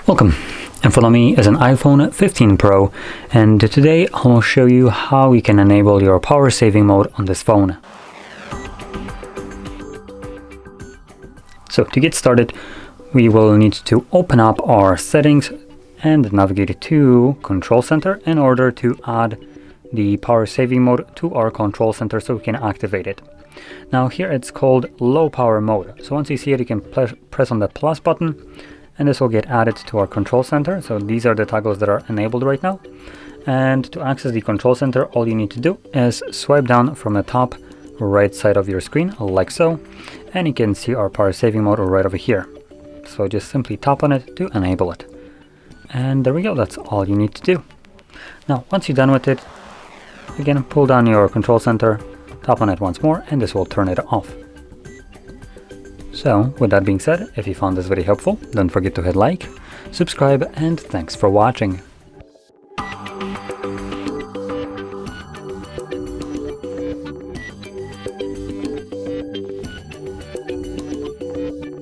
Welcome. In front of me is an iPhone 15 Pro, and today I will show you how you can enable your power saving mode on this phone. So to get started, we will need to open up our settings and navigate to Control Center in order to add the power saving mode to our control center so we can activate it. Now here it's called low power mode. So once you see it, you can press on the plus button, and this will get added to our control center. So these are the toggles that are enabled right now. And to access the control center, all you need to do is swipe down from the top right side of your screen, like so, and you can see our power saving mode right over here. So just simply tap on it to enable it. And there we go, that's all you need to do. Now, once you're done with it, again, pull down your control center, tap on it once more, and this will turn it off. So, with that being said, if you found this video helpful, don't forget to hit like, subscribe, and thanks for watching.